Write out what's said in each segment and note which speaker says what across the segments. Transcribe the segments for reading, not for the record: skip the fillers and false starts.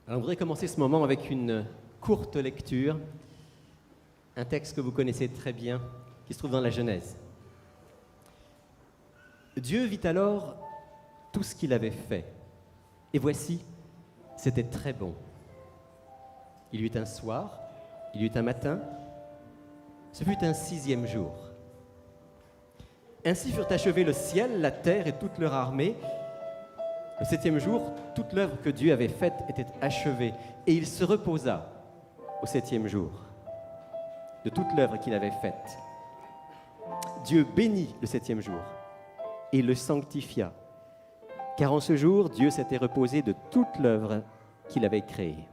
Speaker 1: Alors, on voudrait commencer ce moment avec une courte lecture, un texte que vous connaissez très bien, qui se trouve dans la Genèse. Dieu vit alors tout ce qu'il avait fait, et voici, c'était très bon. Il y eut un soir, il y eut un matin, ce fut un sixième jour. Ainsi furent achevés le ciel, la terre et toute leur armée. Le septième jour, toute l'œuvre que Dieu avait faite était achevée, et il se reposa au septième jour de toute l'œuvre qu'il avait faite. Dieu bénit le septième jour et le sanctifia, car en ce jour, Dieu s'était reposé de toute l'œuvre qu'il avait créée.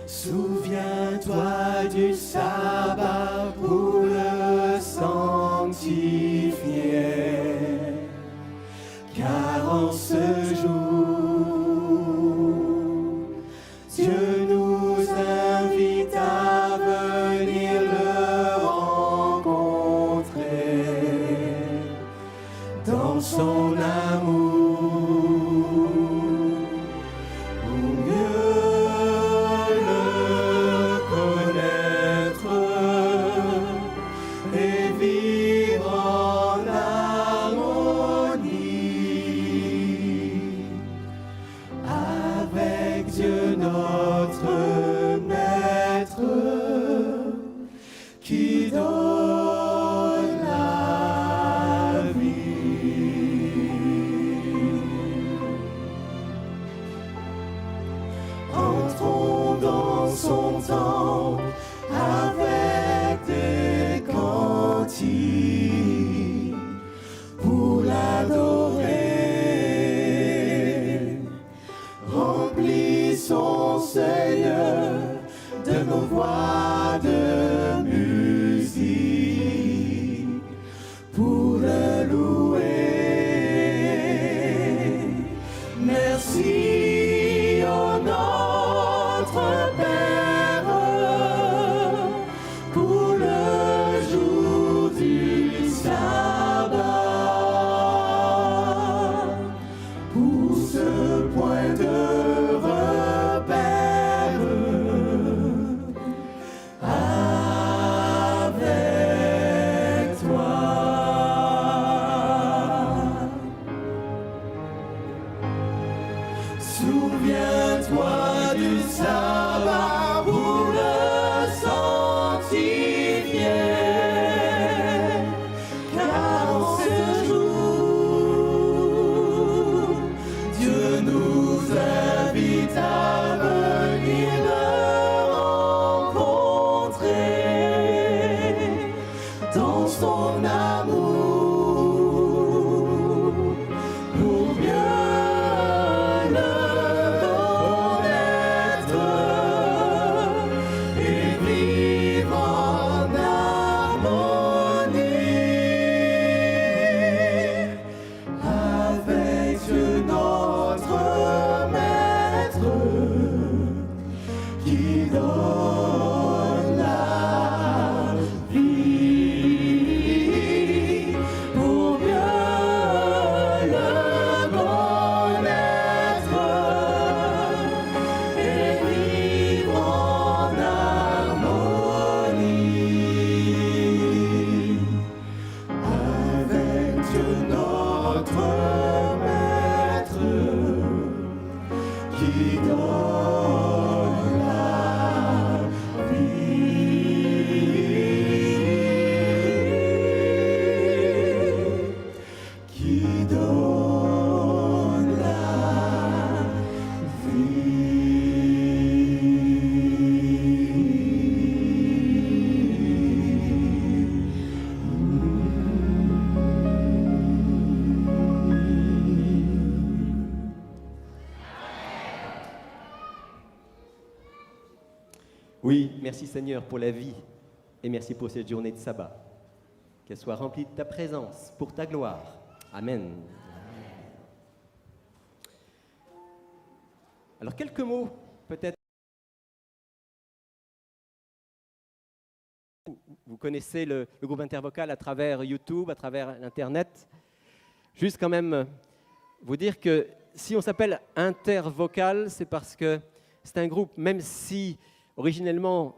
Speaker 2: Souviens-toi du sabbat pour le sanctifier, car en ce jour, Dieu nous invite à venir le rencontrer dans son amour.
Speaker 1: Oui, merci Seigneur pour la vie et merci pour cette journée de sabbat. Qu'elle soit remplie de ta présence, pour ta gloire. Amen. Alors, quelques mots, peut-être. Vous connaissez le groupe Intervocal à travers YouTube, à travers l'Internet. Juste quand même vous dire que si on s'appelle Intervocal, c'est parce que c'est un groupe, même si originellement,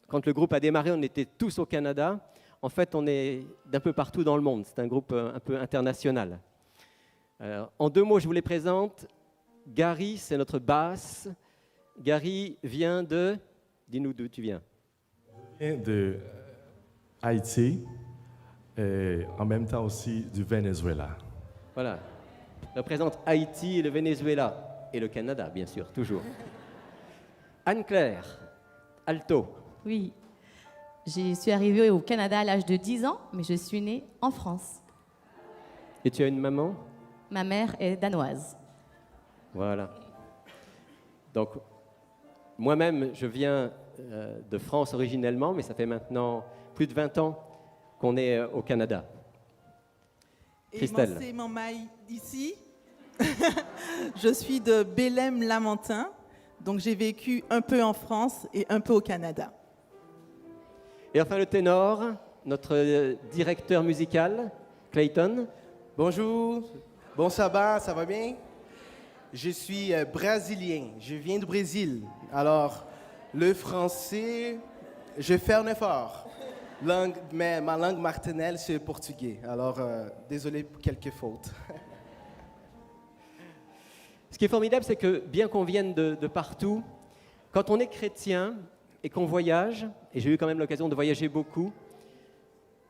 Speaker 1: quand le groupe a démarré, on était tous au Canada, en fait, on est d'un peu partout dans le monde. C'est un groupe un peu international. Alors, en 2 mots, je vous les présente. Gary, c'est notre basse. Gary vient de... Dis-nous d'où tu viens.
Speaker 3: Je viens de Haïti et en même temps aussi du Venezuela.
Speaker 1: Voilà. Représente Haïti et le Venezuela. Et le Canada, bien sûr, toujours. Anne-Claire, alto.
Speaker 4: Oui, je suis arrivée au Canada à l'âge de 10 ans, mais je suis née en France.
Speaker 1: Et tu as une maman?
Speaker 4: Ma mère est danoise.
Speaker 1: Voilà. Donc, moi-même, je viens de France originellement, mais ça fait maintenant plus de 20 ans qu'on est au Canada. Christelle.
Speaker 5: Et moi, c'est Mamaï d'ici. Je suis de Bélem-Lamentin, donc j'ai vécu un peu en France et un peu au Canada.
Speaker 1: Et enfin, le ténor, notre directeur musical, Clayton.
Speaker 6: Bonjour, bon sabbat, ça va bien? Je suis brésilien, je viens du Brésil. Alors, le français, je fais un effort. Mais ma langue maternelle, c'est le portugais. Alors, désolé pour quelques fautes.
Speaker 1: Ce qui est formidable, c'est que bien qu'on vienne de partout, quand on est chrétien et qu'on voyage, et j'ai eu quand même l'occasion de voyager beaucoup,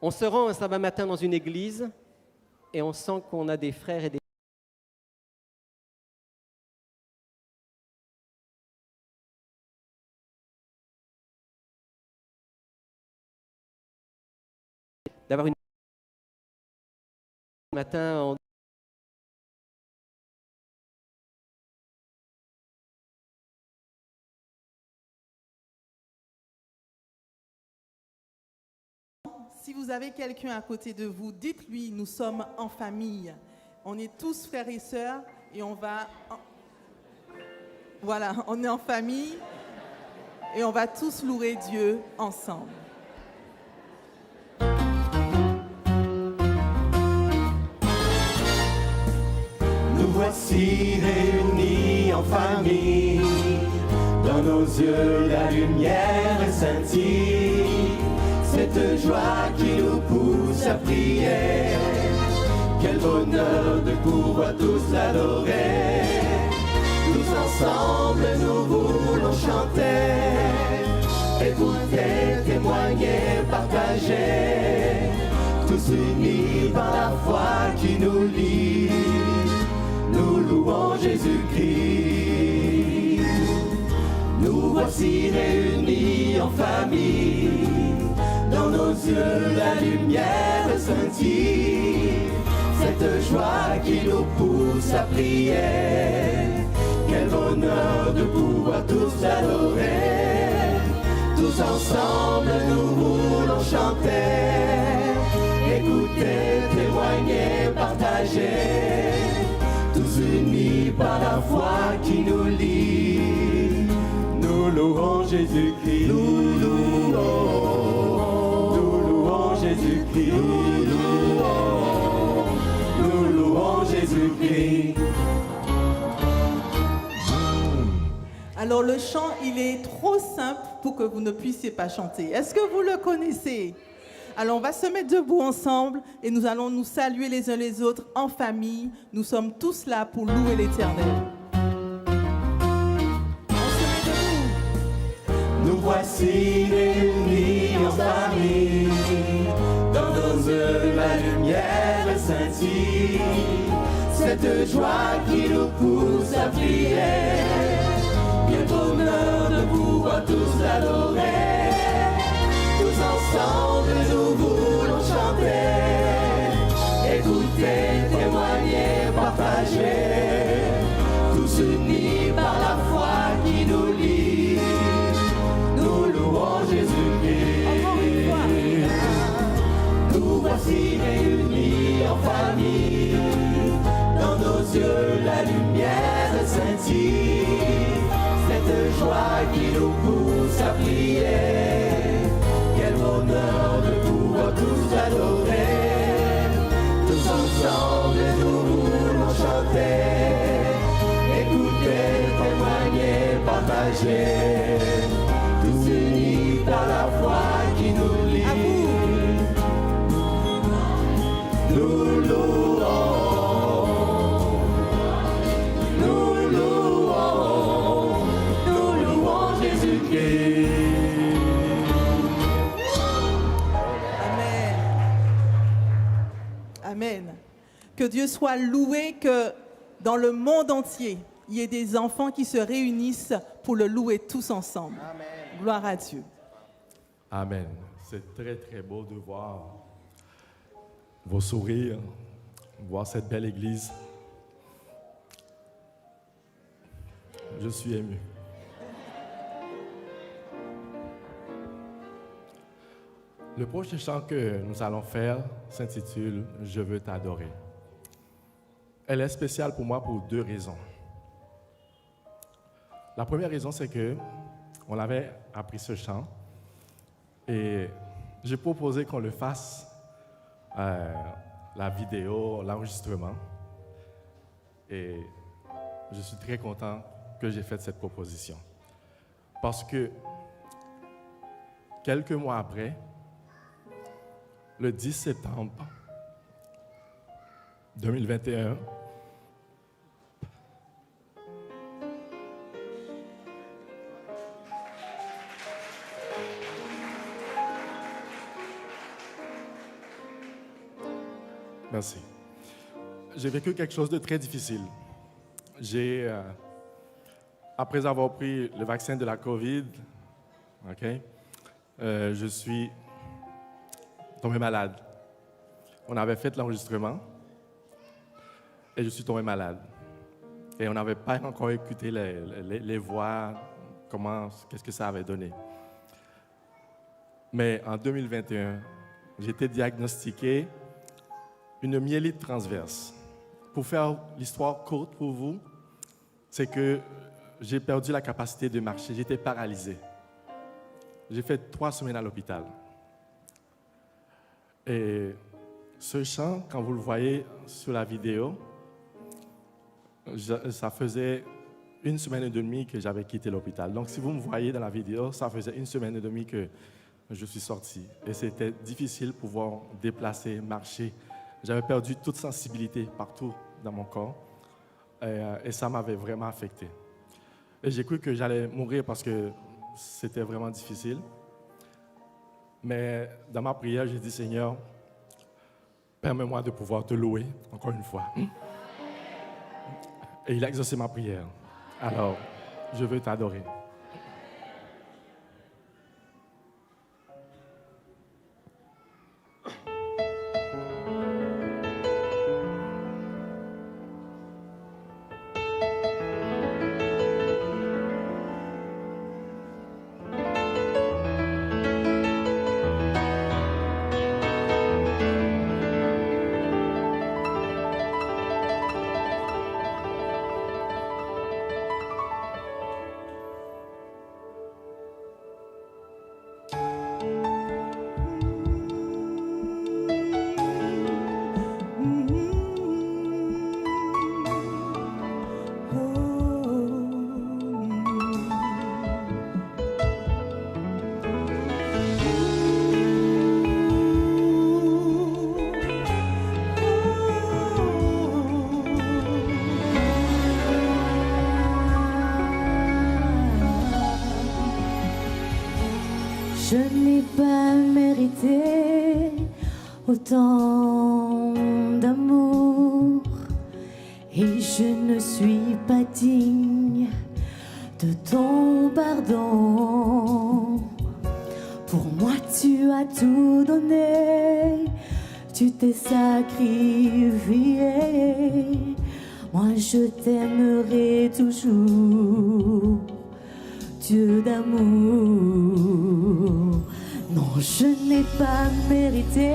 Speaker 1: on se rend un sabbat matin dans une église et on sent qu'on a des frères et des d'avoir une matin en
Speaker 5: Si vous avez quelqu'un à côté de vous, dites-lui, nous sommes en famille. On est tous frères et sœurs et on va... Voilà, on est en famille et on va tous louer Dieu ensemble.
Speaker 2: Nous voici réunis en famille, dans nos yeux la lumière scintille, cette joie qui nous pousse à prier. Quel bonheur de pouvoir tous l'adorer. Tous ensemble nous voulons chanter, écouter, témoigner, partager, tous unis par la foi qui nous lie. Nous louons Jésus-Christ. Nous voici réunis en famille, dans nos yeux la lumière scintille, cette joie qui nous pousse à prier. Quel bonheur de pouvoir tous adorer. Tous ensemble nous voulons chanter, écouter, témoigner, partager, tous unis par la foi qui nous lie. Nous louons Jésus-Christ. Nous louons Jésus-Christ. Nous louons Jésus-Christ.
Speaker 5: Alors le chant, il est trop simple pour que vous ne puissiez pas chanter. Est-ce que vous le connaissez? Alors on va se mettre debout ensemble et nous allons nous saluer les uns les autres en famille. Nous sommes tous là pour louer l'Éternel. On se met debout.
Speaker 2: Nous voici réunis en famille, dans nos yeux la lumière scintille, cette joie qui nous pousse à prier. Quel bonheur de pouvoir tous l'adorer. Tous ensemble nous voulons chanter, écouter, témoigner, partager, tous unis par la foi qui nous lie. Nous louons Jésus-Christ. voici réunis en famille. Dans nos yeux, la lumière scintille. Cette joie qui nous pousse à prier. Quel bonheur de pouvoir tous adorer. Tous ensemble, nous voulons chanter. Écouter, témoigner, partager. Tous unis par la foi qui nous lie. Nous louons, nous louons, nous louons Jésus-Christ.
Speaker 5: Amen. Amen. Que Dieu soit loué, que dans le monde entier, il y ait des enfants qui se réunissent pour le louer tous ensemble.
Speaker 6: Amen.
Speaker 5: Gloire à Dieu.
Speaker 3: Amen. C'est très, très beau de voir vos sourires, voir cette belle église. Je suis ému. Le prochain chant que nous allons faire s'intitule « Je veux t'adorer ». Elle est spéciale pour moi pour deux raisons. La première raison, c'est que on avait appris ce chant et j'ai proposé qu'on le fasse, la vidéo, l'enregistrement. Et je suis très content que j'ai fait cette proposition. Parce que quelques mois après, le 10 septembre 2021, merci. J'ai vécu quelque chose de très difficile. Après avoir pris le vaccin de la COVID, je suis tombé malade. On avait fait l'enregistrement et je suis tombé malade. Et on n'avait pas encore écouté les voix, qu'est-ce que ça avait donné. Mais en 2021, j'ai été diagnostiqué une myélite transverse. Pour faire l'histoire courte pour vous, c'est que j'ai perdu la capacité de marcher, j'étais paralysé. J'ai fait 3 semaines à l'hôpital. Et ce chant, quand vous le voyez sur la vidéo, ça faisait 1 semaine et demie que j'avais quitté l'hôpital. Donc si vous me voyez dans la vidéo, ça faisait 1 semaine et demie que je suis sorti. Et c'était difficile de pouvoir déplacer, marcher. J'avais perdu toute sensibilité partout dans mon corps et ça m'avait vraiment affecté. Et j'ai cru que j'allais mourir parce que c'était vraiment difficile. Mais dans ma prière, j'ai dit, Seigneur, permets-moi de pouvoir te louer encore une fois. Et il a exaucé ma prière. Alors, je veux t'adorer.
Speaker 7: Je n'ai pas mérité autant d'amour et je ne suis pas digne de ton pardon. Pour moi tu as tout donné, tu t'es sacrifié. Moi je t'aimerai toujours, Dieu d'amour. Non, je n'ai pas mérité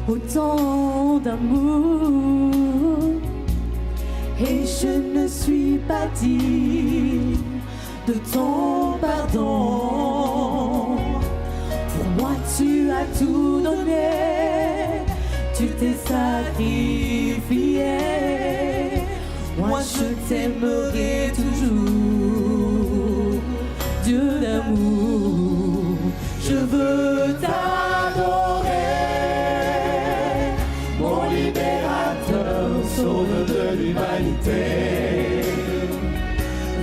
Speaker 7: autant d'amour et je ne suis pas digne de ton pardon. Pour moi, tu as tout donné, tu t'es sacrifié. Moi, je t'aimerai toujours, Dieu d'amour. Je veux t'adorer, mon libérateur, sauveur de l'humanité,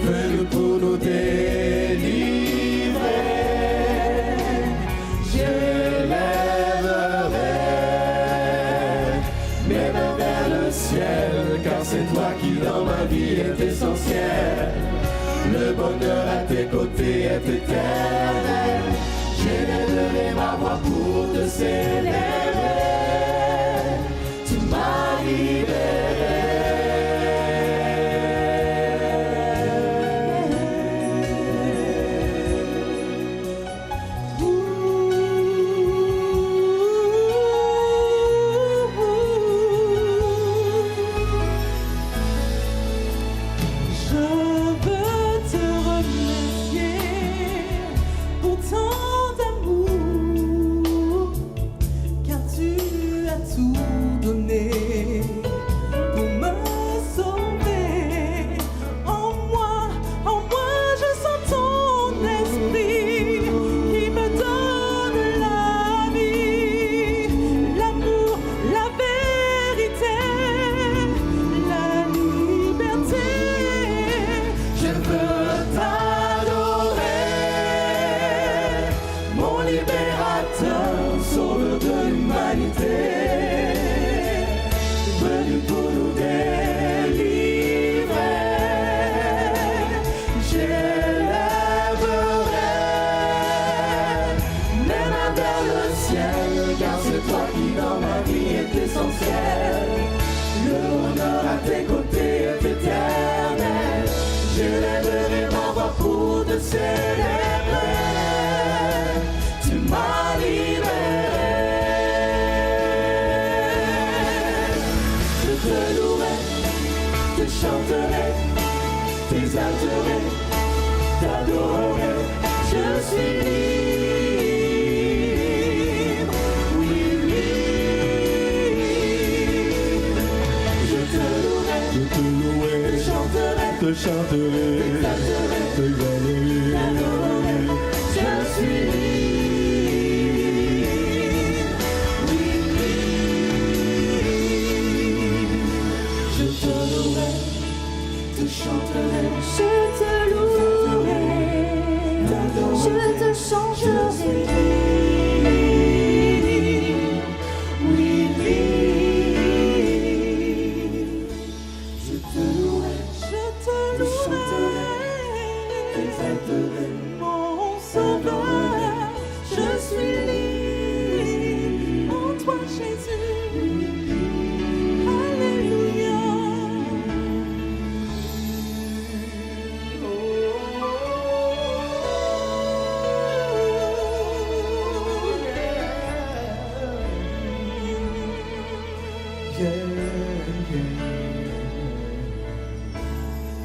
Speaker 7: venu pour nous délivrer. J'élèverai mes mains vers le ciel, car c'est toi qui dans ma vie est essentiel. Le bonheur à tes côtés est éternel. J'élèverai ma voix pour te célébrer. Tu m'as libéré.
Speaker 2: Te chanterai, te gagnerai. Je suis libre, oui, je te louerai, te chanterai.
Speaker 7: Je te louerai,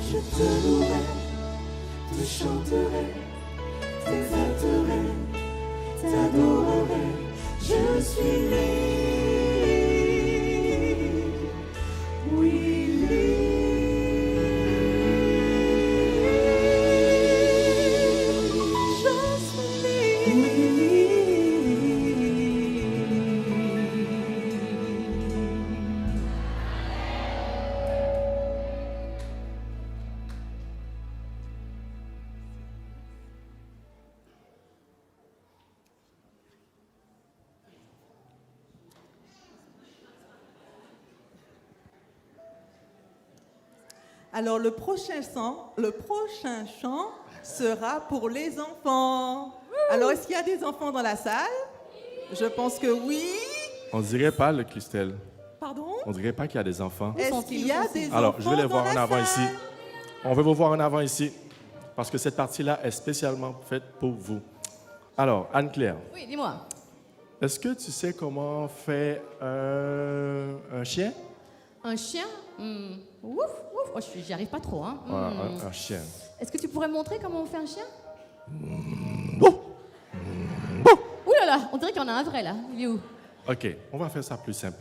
Speaker 7: je te chanterai.
Speaker 5: Alors le prochain chant sera pour les enfants. Alors est-ce qu'il y a des enfants dans la salle? Je pense que oui.
Speaker 3: On dirait pas, le Christelle.
Speaker 5: Pardon?
Speaker 3: On dirait pas qu'il y a des enfants.
Speaker 5: Est-ce qu'il y a des enfants?
Speaker 3: Alors, je vais les voir
Speaker 5: dans
Speaker 3: en
Speaker 5: la
Speaker 3: avant
Speaker 5: salle?
Speaker 3: ici. On veut vous voir en avant ici, parce que cette partie-là est spécialement faite pour vous. Alors, Anne-Claire,
Speaker 4: Oui, dis-moi.
Speaker 3: est-ce que tu sais comment fait un chien?
Speaker 4: Un chien Ouf, ouf. Oh, j'y arrive pas trop. Hein.
Speaker 3: Voilà, un chien.
Speaker 4: Est-ce que tu pourrais me montrer comment on fait un chien
Speaker 3: Oh!
Speaker 4: Ouh là là, on dirait qu'il y en a un vrai là. Il est où?
Speaker 3: OK, on va faire ça plus simple.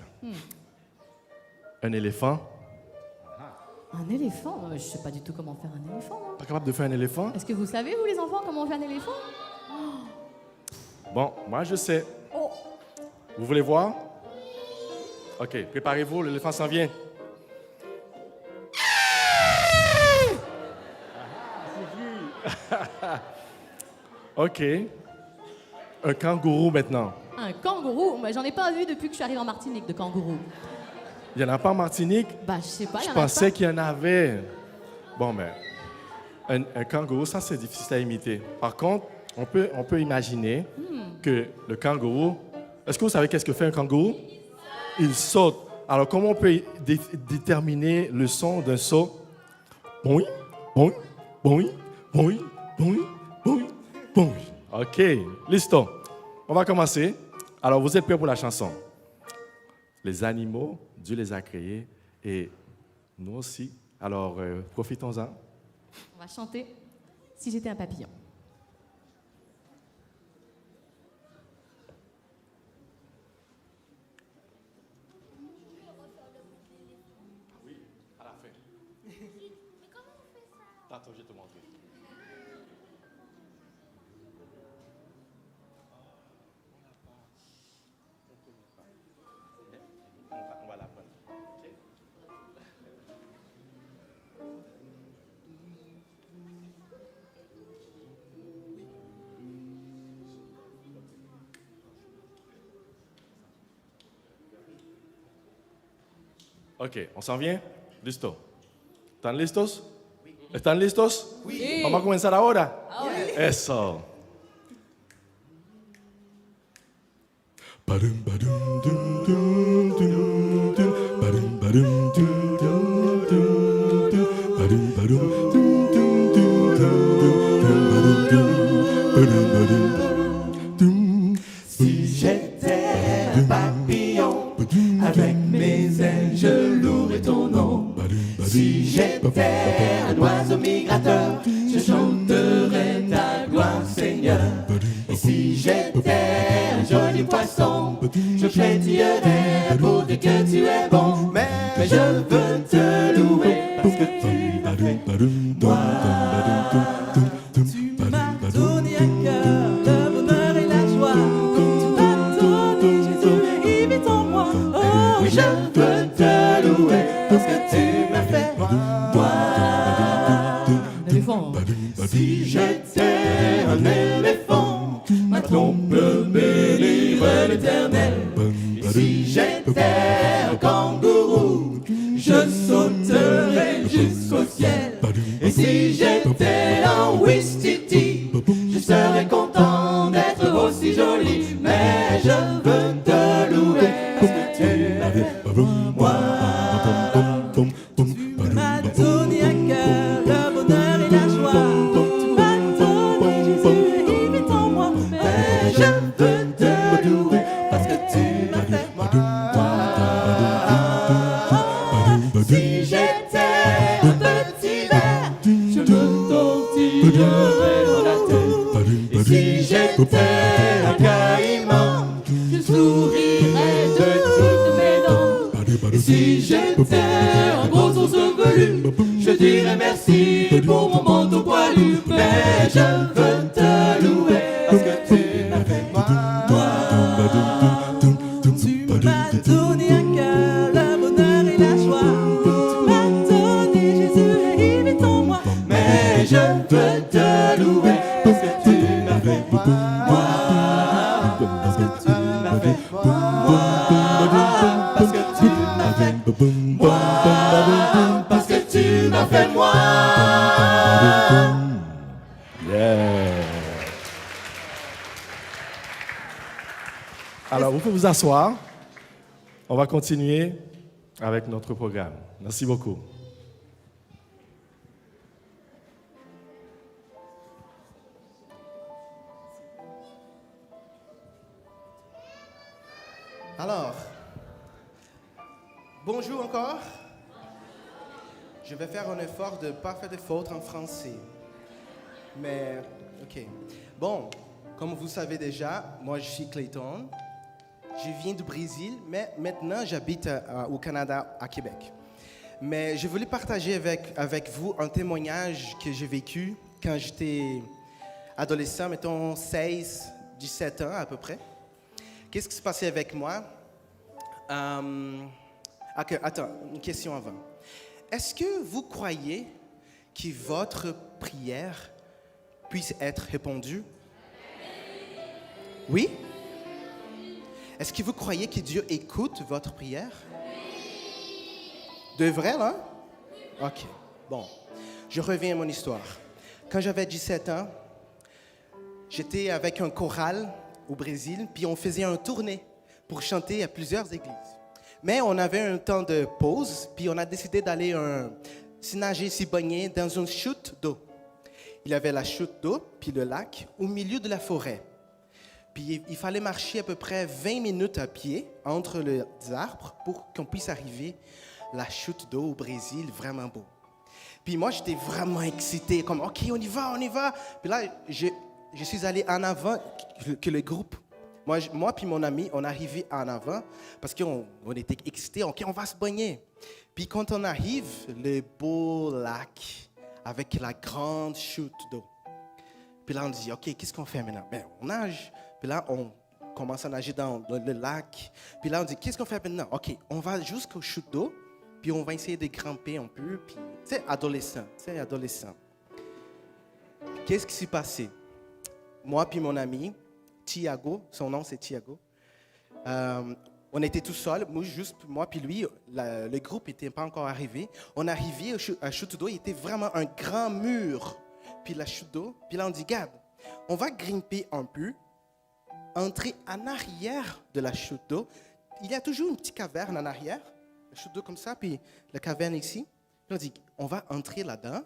Speaker 3: Un éléphant.
Speaker 4: Un éléphant Je sais pas du tout comment faire un éléphant. Moi.
Speaker 3: Pas capable de faire un éléphant?
Speaker 4: Est-ce que vous savez, vous les enfants, comment on fait un éléphant?
Speaker 3: Bon, moi je sais.
Speaker 4: Oh,
Speaker 3: Vous voulez voir? OK, préparez-vous, l'éléphant s'en vient. OK. Un kangourou maintenant.
Speaker 4: un kangourou? Bah, j'en ai pas vu depuis que je suis arrivée en Martinique de kangourou.
Speaker 3: Il n'y en a pas en Martinique?
Speaker 4: Bah, je sais pas, il y
Speaker 3: Je
Speaker 4: en a pas.
Speaker 3: pensais qu'il y en avait. Bon, mais un kangourou, ça c'est difficile à imiter. Par contre, on peut imaginer que le kangourou... Est-ce que vous savez qu'est-ce que fait un kangourou? Il saute. Alors, comment on peut déterminer le son d'un saut? Boing, boing, boing, boing, boing, boing, boing. OK, listo. On va commencer. Alors, vous êtes prêts pour la chanson? Les animaux, Dieu les a créés et nous aussi. Alors, profitons-en.
Speaker 4: On va chanter Si j'étais un papillon.
Speaker 3: À la fin. Mais comment on fait ça? Attends, je vais te montrer. On va l'apprendre. OK? OK, on s'en vient? Listo. ¿Están listos? ¿Están listos?
Speaker 4: Oui.
Speaker 3: Vamos a comenzar ahora. Eso. Badum, badum, dum, dum, dum, dum. Badum, badum, dum, dum, dum, dum. Badum, badum, dum, dum, dum, dum, dum. Badum, badum, dum.
Speaker 2: Si j'étais un papillon, avec mes ailes je louerais ton nom. Si j'étais un oiseau migrateur, je chanterais ta gloire, Seigneur. Et si j'étais un joli poisson, je pétillerais pour dire que tu es bon. Mais je veux te louer parce que tu m'as fait moi. Tu m'as donné un cœur, le bonheur et la joie. Tu m'as donné Jésus et il vit en moi. Oh, oui, je veux te louer parce que tu m'as fait moi.
Speaker 4: Éléphant.
Speaker 2: Si j'étais un éléphant, ma trompe bénirait l'Éternel. Et si j'étais un kangourou, je sauterais jusqu'au ciel. Et si j'étais un Ouistiti, je serais content d'être aussi joli. Mais je veux te louer parce que tu m'as fait moi. Tu m'as donné un cœur, le bonheur et la joie. Tu m'as donné Jésus et il vit en moi. Mais je veux te louer parce que tu m'as fait moi. Si j'étais un petit ver, je me tortillerais dans la tête. Et si j'étais un caïman, je sourirais de toutes mes dents. Et si j'étais un gros ours velu, je dirais merci pour mon manteau poilu. Mais je veux te louer parce que tu m'as fait moi. Tu m'as donné un cœur, le bonheur et la joie. Tu m'as donné Jésus et il vit en moi. Mais je veux te louer parce que tu m'as fait moi. Parce que tu m'as fait moi. Parce que tu m'as fait moi. Parce que tu m'as fait moi.
Speaker 3: Yeah. Alors, vous pouvez vous asseoir. On va continuer avec notre programme. Merci beaucoup.
Speaker 6: Alors, bonjour encore. Je vais faire un effort de ne pas faire de fautes en français. Mais, ok. Bon, comme vous savez déjà, moi je suis Clayton. Je viens du Brésil, mais maintenant j'habite au Canada, à Québec. Mais je voulais partager avec vous un témoignage que j'ai vécu quand j'étais adolescent, mettons 16, 17 ans à peu près. Qu'est-ce qui se passait avec moi? Ok, attends, une question avant. Est-ce que vous croyez que votre prière puisse être répondue? Oui? Est-ce que vous croyez que Dieu écoute votre prière? De vrai, là? Ok, bon. Je reviens à mon histoire. Quand j'avais 17 ans, j'étais avec un choral au Brésil, puis on faisait un tournée pour chanter à plusieurs églises. Mais on avait un temps de pause, puis on a décidé d'aller se nager, s'y baigner dans une chute d'eau. Il y avait la chute d'eau, puis le lac, au milieu de la forêt. Puis il fallait marcher à peu près 20 minutes à pied entre les arbres pour qu'on puisse arriver à la chute d'eau au Brésil, vraiment beau. Puis moi, j'étais vraiment excité, comme « OK, on y va, on y va ». Puis là, je suis allé en avant que le groupe. Moi puis mon ami, on arrivait en avant parce qu'on était excités. OK, on va se baigner. Puis quand on arrive, le beau lac avec la grande chute d'eau. Puis là, on dit, OK, qu'est-ce qu'on fait maintenant? Ben, on nage. Puis là, on commence à nager dans le lac. Puis là, on dit, qu'est-ce qu'on fait maintenant? OK, on va jusqu'au chute d'eau. Puis on va essayer de grimper un peu. Puis, c'est adolescent. Qu'est-ce qui s'est passé? Moi puis mon ami, Thiago, son nom c'est Thiago, on était tout seuls, moi puis lui, le groupe n'était pas encore arrivé. On arrivait à chute d'eau, il était vraiment un grand mur. Puis la chute d'eau, puis là on dit, regarde, on va grimper un peu, entrer en arrière de la chute d'eau. Il y a toujours une petite caverne en arrière, la chute d'eau comme ça, puis la caverne ici. Puis on dit, on va entrer là-dedans,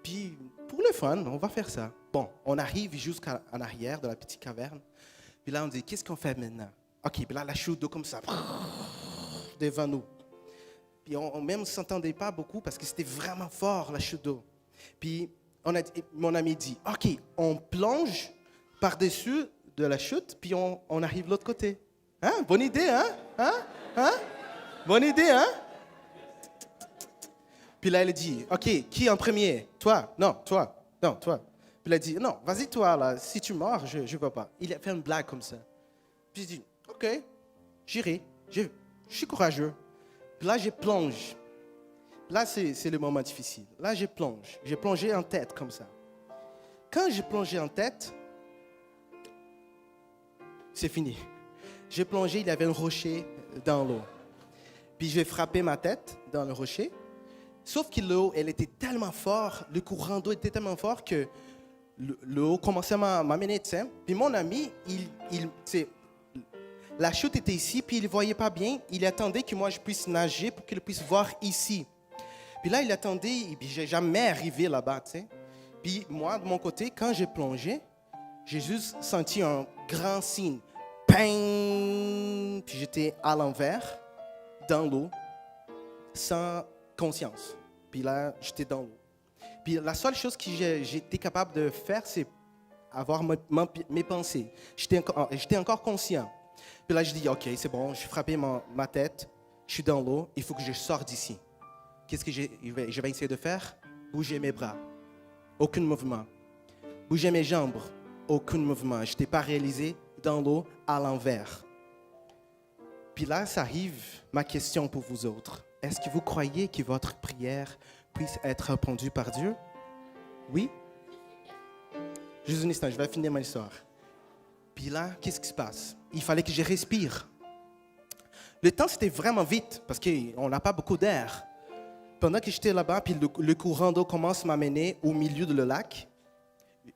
Speaker 6: puis pour le fun, on va faire ça. Bon, on arrive jusqu'en arrière de la petite caverne. Puis là, on dit, qu'est-ce qu'on fait maintenant? OK, puis là, la chute d'eau comme ça, devant nous. Puis on même ne s'entendait pas beaucoup parce que c'était vraiment fort, la chute d'eau. Puis mon ami dit, OK, on plonge par-dessus de la chute, puis on arrive de l'autre côté. Hein? Bonne idée, hein? Bonne idée, hein? Puis là, elle dit, OK, qui en premier? Toi? Non, toi. Non, toi. Puis elle a dit, non, vas-y toi, là, si tu mords, je ne veux pas. Il a fait une blague comme ça. Puis je dis, OK, j'irai, je suis courageux. Puis là, je plonge. Là, c'est le moment difficile. Là, je plonge. J'ai plongé en tête comme ça. Quand j'ai plongé en tête, c'est fini. J'ai plongé, il y avait un rocher dans l'eau. Puis j'ai frappé ma tête dans le rocher. Sauf que l'eau, elle était tellement forte, le courant d'eau était tellement fort que l'eau commençait à m'amener, tu sais. Puis mon ami, la chute était ici, puis il ne voyait pas bien. Il attendait que moi je puisse nager pour qu'il puisse voir ici. Puis là, il attendait, et puis je n'ai jamais arrivé là-bas, tu sais. Puis moi, de mon côté, quand j'ai plongé, j'ai juste senti un grand signe. Ping! Puis j'étais à l'envers, dans l'eau, sans conscience. Puis là, j'étais dans l'eau. Puis la seule chose que j'étais capable de faire, c'est avoir mes pensées. J'étais encore conscient. Puis là, je dis, OK, c'est bon, j'ai frappé ma tête, je suis dans l'eau, il faut que je sorte d'ici. Qu'est-ce que je vais essayer de faire? Bouger mes bras. Aucun mouvement. Bouger mes jambes. Aucun mouvement. Je n'étais pas réalisé dans l'eau à l'envers. Puis là, ça arrive, ma question pour vous autres. Est-ce que vous croyez que votre prière puisse être répondue par Dieu? Oui? Juste un instant, je vais finir ma histoire. Puis là, qu'est-ce qui se passe? Il fallait que je respire. Le temps, c'était vraiment vite parce qu'on n'a pas beaucoup d'air. Pendant que j'étais là-bas, puis le courant d'eau commence à m'amener au milieu de le lac.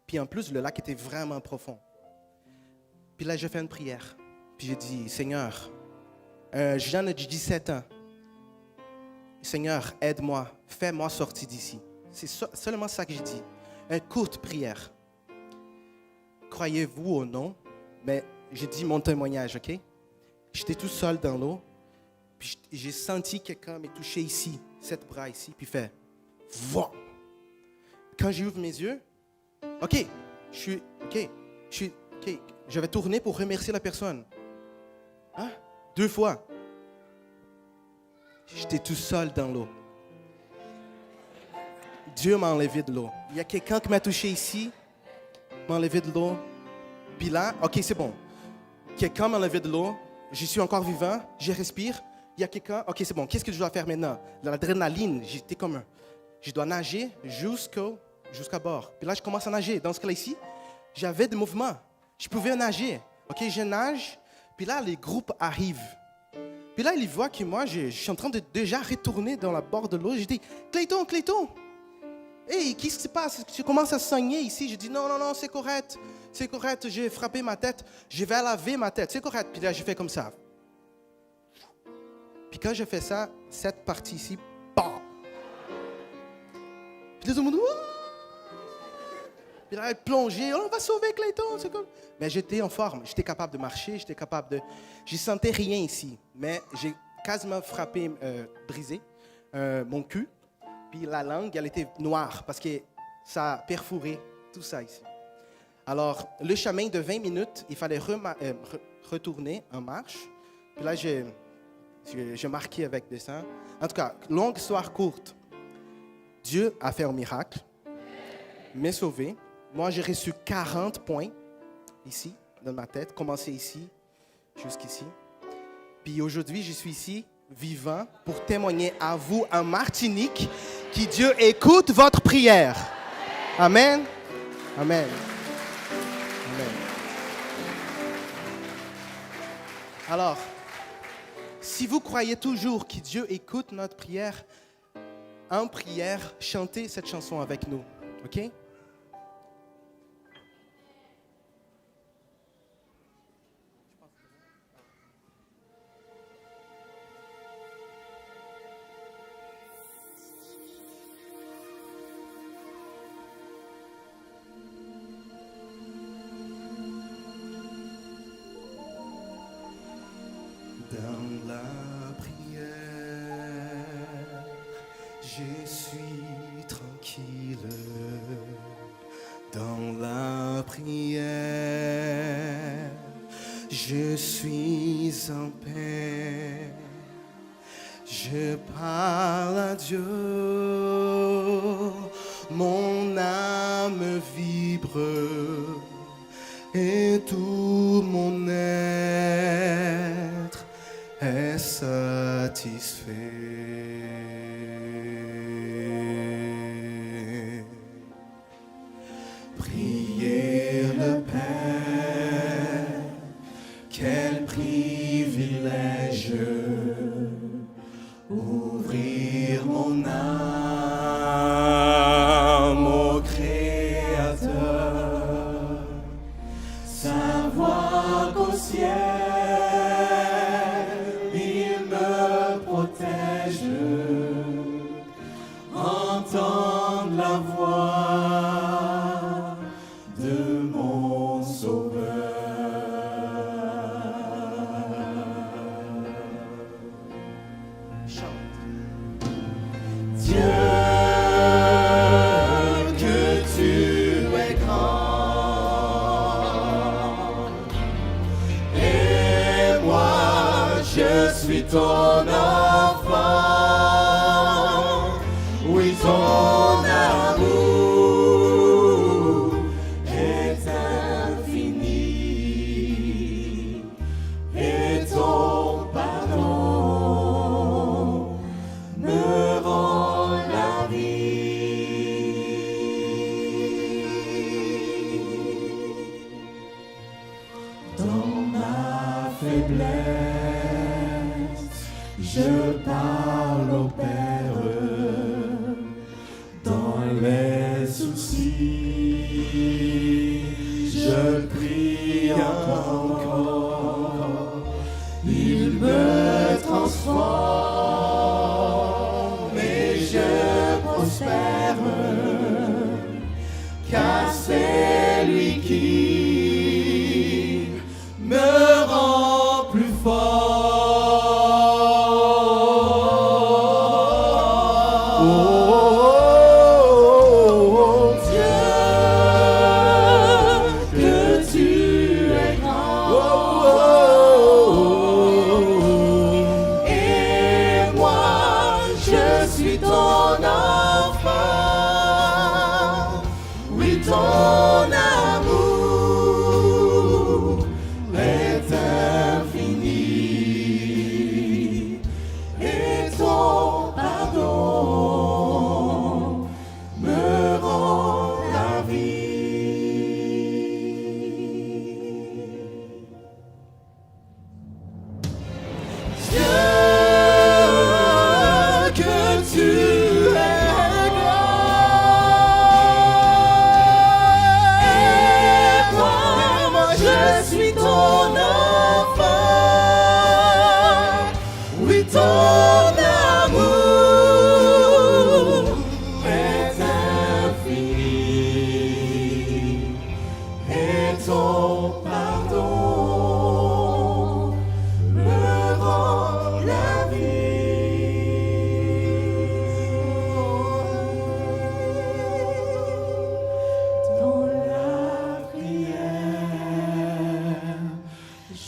Speaker 6: Puis en plus, le lac était vraiment profond. Puis là, je fais une prière. Puis je dis, Seigneur, un jeune de 17 ans, Seigneur, aide-moi, fais-moi sortir d'ici. C'est seulement ça que je dis. Une courte prière. Croyez-vous ou non, mais je dis mon témoignage, OK? J'étais tout seul dans l'eau. Puis j'ai senti quelqu'un me toucher ici, cet bras ici, puis fait voix. Quand j'ai ouvert mes yeux, OK, je vais tourner pour remercier la personne. Hein? 2 fois. J'étais tout seul dans l'eau. Dieu m'a enlevé de l'eau. Il y a quelqu'un qui m'a touché ici, m'a enlevé de l'eau. Puis là, OK, c'est bon. Quelqu'un m'a enlevé de l'eau. Je suis encore vivant, je respire. Il y a quelqu'un, OK, c'est bon. Qu'est-ce que je dois faire maintenant? L'adrénaline, j'étais comme un... Je dois nager jusqu'à bord. Puis là, je commence à nager. Dans ce cas-là ici, j'avais des mouvements. Je pouvais nager. OK, je nage. Puis là, les groupes arrivent. Puis là, ils voient que moi, je suis en train de déjà retourner dans la bord de l'eau. Je dis, Clayton, hey, qu'est-ce qui se passe? Je commence à saigner ici. Je dis, non, c'est correct. C'est correct, j'ai frappé ma tête. Je vais laver ma tête. C'est correct. Puis là, je fais comme ça. Puis quand je fais ça, cette partie ici, bam! Puis là, tout le monde, puis là, elle plongeait. Oh, on va sauver Clayton. C'est comme... Mais j'étais en forme. J'étais capable de marcher. Je ne sentais rien ici. Mais j'ai quasiment frappé, brisé mon cul. Puis la langue, elle était noire parce que ça a perforé tout ça ici. Alors, le chemin de 20 minutes, il fallait retourner en marche. Puis là, j'ai marqué avec des seins. En tout cas, longue histoire courte. Dieu a fait un miracle, m'a sauvé. Moi, j'ai reçu 40 points ici, dans ma tête, commencé ici, jusqu'ici. Puis aujourd'hui, je suis ici, vivant, pour témoigner à vous, en Martinique, que Dieu écoute votre prière. Amen. Amen. Amen. Alors, si vous croyez toujours que Dieu écoute notre prière, en prière, chantez cette chanson avec nous. OK?
Speaker 7: Dans la prière, je suis tranquille. Dans la prière, je suis en paix. Je parle à Dieu, mon âme vibre et tout mon être est satisfait. Priez le Père, quel privilège, ouvrir mon âme au Créateur, savoir qu'au ciel entendre la voix de mon Sauveur. Chante. Dieu, que tu es grand, et moi je suis ton enfant. Oui, ton amour est infini et ton pardon me rend la vie. Dans ma faiblesse, je parle au Père. Les soucis, je prie encore, il me transforme et je prospère, car c'est lui qui me rend plus fort.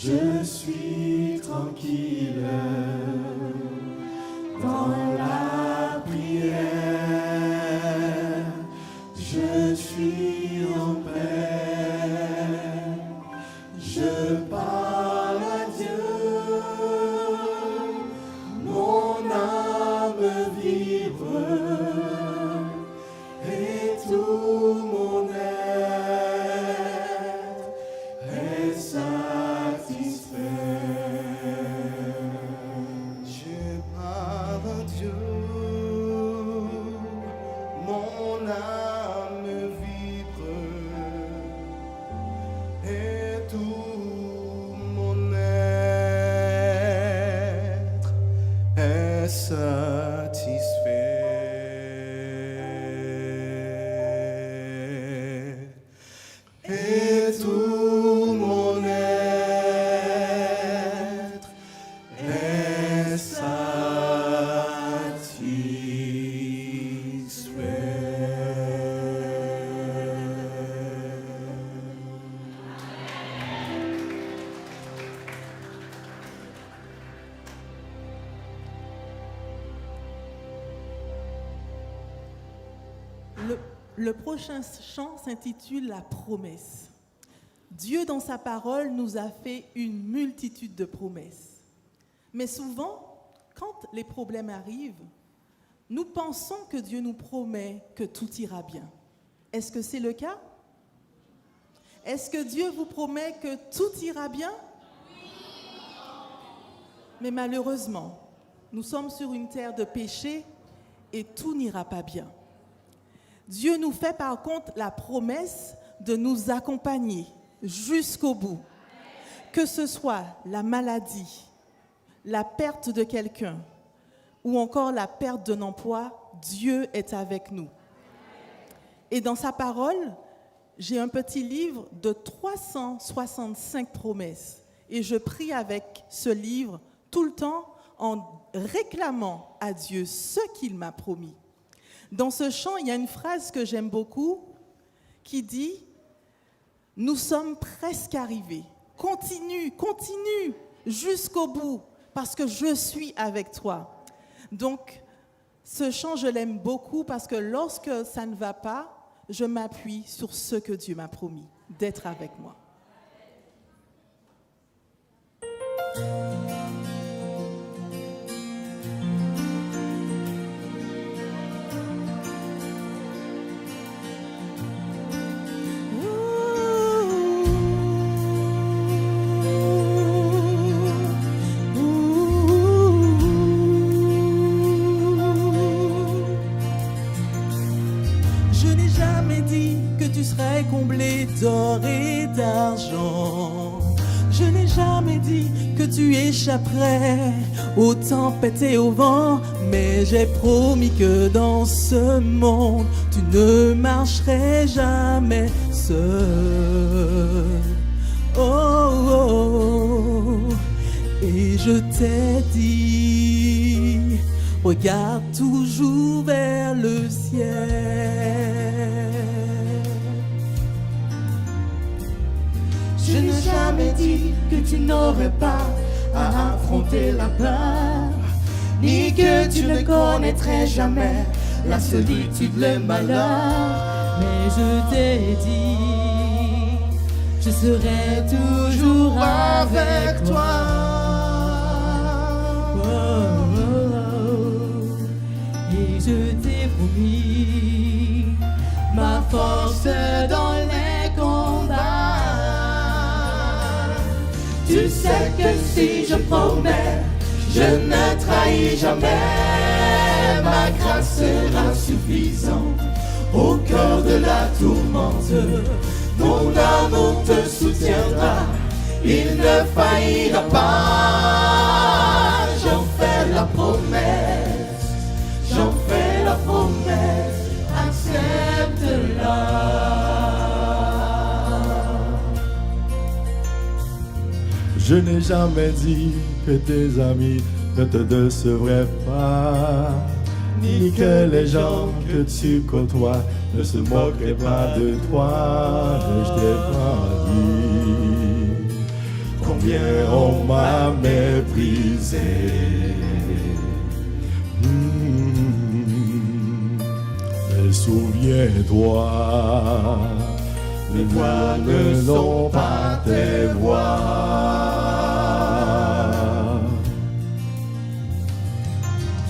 Speaker 7: Je suis tranquille dans la prière. Je suis en paix. Je parle à Dieu. Mon âme vibre et tout mon être est satisfait. Je parle à Dieu, mon âme vibre et tout mon être est satisfait. Et tout mon être est
Speaker 5: Le prochain chant s'intitule La promesse. Dieu, dans sa parole, nous a fait une multitude de promesses. Mais souvent, quand les problèmes arrivent, nous pensons que Dieu nous promet que tout ira bien. Est-ce que c'est le cas? Est-ce que Dieu vous promet que tout ira bien? Mais malheureusement, nous sommes sur une terre de péché et tout n'ira pas bien. Dieu nous fait par contre la promesse de nous accompagner jusqu'au bout. Que ce soit la maladie, la perte de quelqu'un ou encore la perte d'un emploi, Dieu est avec nous. Et dans sa parole, j'ai un petit livre de 365 promesses. Et je prie avec ce livre tout le temps en réclamant à Dieu ce qu'il m'a promis. Dans ce chant, il y a une phrase que j'aime beaucoup qui dit « Nous sommes presque arrivés. Continue, continue jusqu'au bout parce que je suis avec toi. » Donc, ce chant, je l'aime beaucoup parce que lorsque ça ne va pas, je m'appuie sur ce que Dieu m'a promis, d'être avec moi. Comblé d'or et d'argent. Je n'ai jamais dit que tu échapperais aux tempêtes et au vent, mais j'ai promis que dans ce monde, tu ne marcherais jamais seul. Oh, oh, oh. Et je t'ai dit, regarde toujours vers le ciel.
Speaker 7: Je n'ai jamais dit que tu n'aurais pas à affronter la peur, ni que tu ne connaîtrais jamais la solitude, le malheur.
Speaker 4: Mais je t'ai dit, je serai toujours avec toi. Oh, oh, oh. Et je t'ai promis ma force dans les combats.
Speaker 7: Tu sais que si je promets, je ne trahis jamais. Ma grâce sera suffisante au cœur de la tourmente. Mon amour te soutiendra, il ne faillira pas. J'en fais la promesse, j'en fais la promesse, accepte-la.
Speaker 3: Je n'ai jamais dit que tes amis ne te décevraient pas, ni que les gens que tu côtoies ne se moqueraient pas de toi. Mais je t'ai pas dit qu'on
Speaker 7: combien on m'a méprisé. Mais souviens-toi, mes voix ne sont pas tes voix.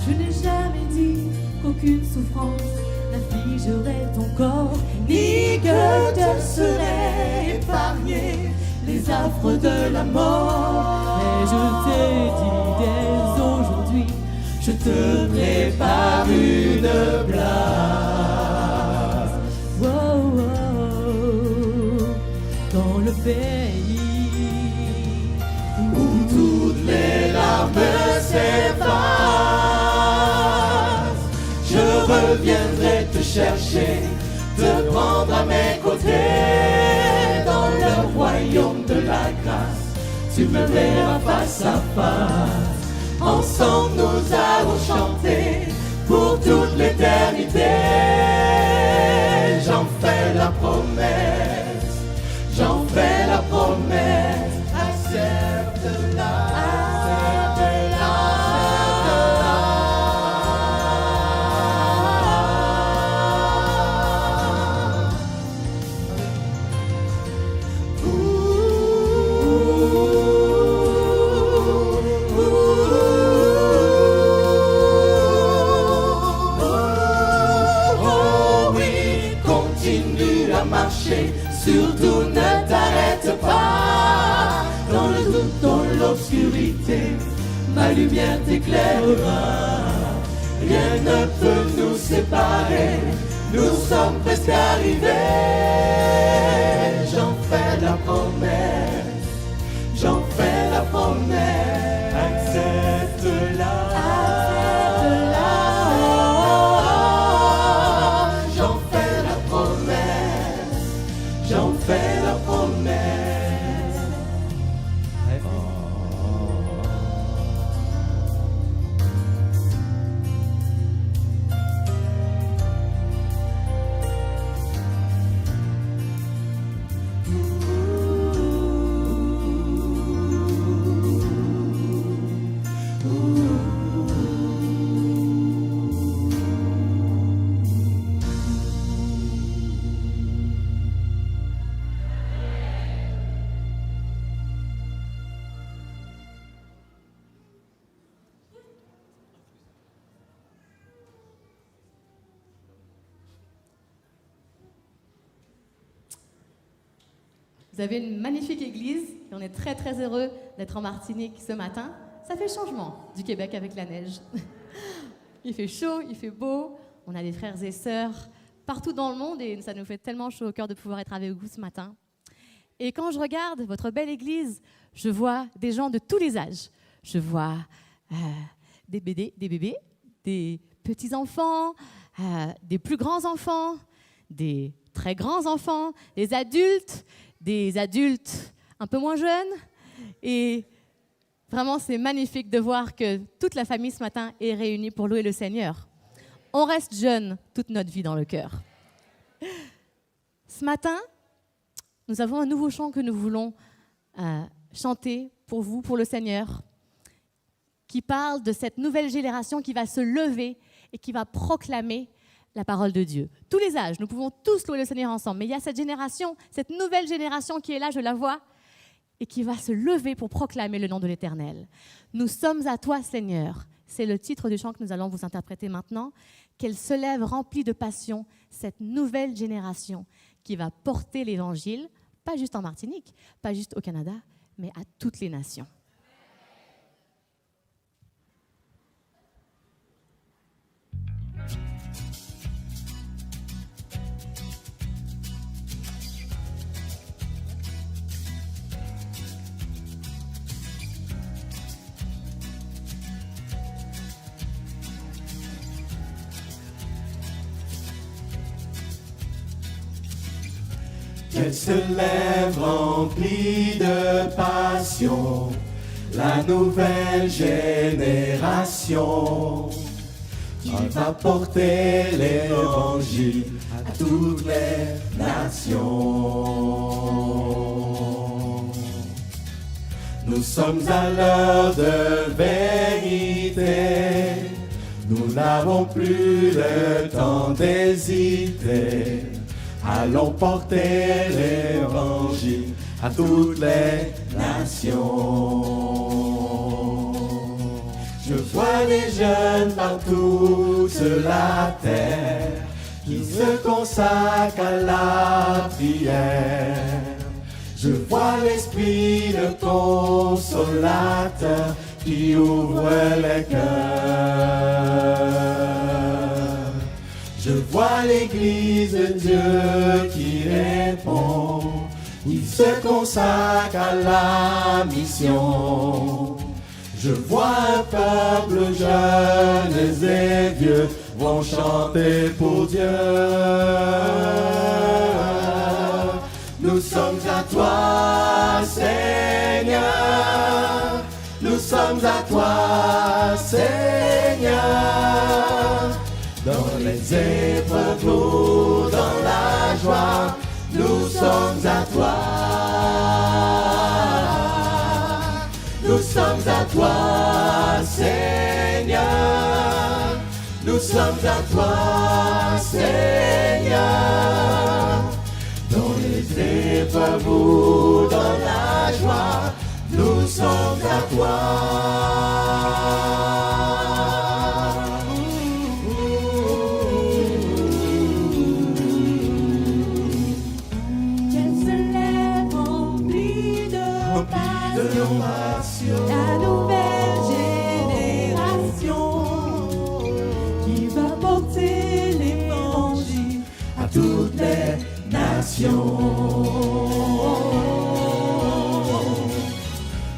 Speaker 4: Je n'ai jamais dit qu'aucune souffrance n'affligerait ton corps, ni que te seraient épargnés les affres de la mort. Mais je t'ai dit dès aujourd'hui, je te prépare une place. Wow, wow, dans le pays où toutes les larmes s'effacent, je reviendrai te chercher, te prendre à mes côtés dans le royaume de la grâce. Tu me verras face à face. Ensemble nous allons chanter pour toute l'éternité. J'en fais la promesse, j'en fais la promesse. Accepte-la, accepte-la. Surtout ne t'arrête pas. Dans le doute, dans l'obscurité, ma lumière t'éclairera. Rien ne peut nous séparer, nous sommes presque arrivés. J'en fais la promesse, j'en fais la promesse. Accepte-la, accepte-la. J'en fais la promesse, j'en fais la promesse. Vous avez une magnifique église et on est très très heureux d'être en Martinique ce matin. Ça fait changement du Québec avec la neige. Il fait chaud, il fait beau, on a des frères et sœurs partout dans le monde et ça nous fait tellement chaud au cœur de pouvoir être avec vous ce matin. Et quand je regarde votre belle église, je vois des gens de tous les âges. Je vois des bébés, des petits-enfants, des plus grands enfants, des très grands enfants, des adultes un peu moins jeunes. Et vraiment, c'est magnifique de voir que toute la famille ce matin est réunie pour louer le Seigneur. On reste jeune toute notre vie dans le cœur. Ce matin, nous avons un nouveau chant que nous voulons chanter pour vous, pour le Seigneur, qui parle de cette nouvelle génération qui va se lever et qui va proclamer la parole de Dieu. Tous les âges, nous pouvons tous louer le Seigneur ensemble, mais il y a cette génération, cette nouvelle génération qui est là, je la vois, et qui va se lever pour proclamer le nom de l'Éternel. Nous sommes à toi, Seigneur. C'est le titre du chant que nous allons vous interpréter maintenant. Qu'elle se lève remplie de passion, cette nouvelle génération qui va porter l'Évangile, pas juste en Martinique, pas juste au Canada, mais à toutes les nations.
Speaker 7: Qu'elle se lève remplie de passion, la nouvelle génération qui va porter l'évangile à toutes les nations. Nous sommes à l'heure de vérité. Nous n'avons plus le temps d'hésiter. Allons porter l'évangile à toutes les nations. Je vois les jeunes partout sur la terre qui se consacrent à la prière. Je vois l'Esprit, le consolateur qui ouvre les cœurs. Je vois l'Église de Dieu qui répond, qui se consacre à la mission. Je vois un peuple jeune et vieux vont chanter pour Dieu. Nous sommes à toi, Seigneur. Nous sommes à toi, Seigneur. Dans les épreuves ou dans la joie, nous sommes à toi. Nous sommes à toi, Seigneur. Nous sommes à toi, Seigneur. Dans les épreuves ou dans la joie, nous sommes à toi.
Speaker 2: Qu'elle se lève remplie de passion, la nouvelle génération qui va porter l'évangile à toutes les nations.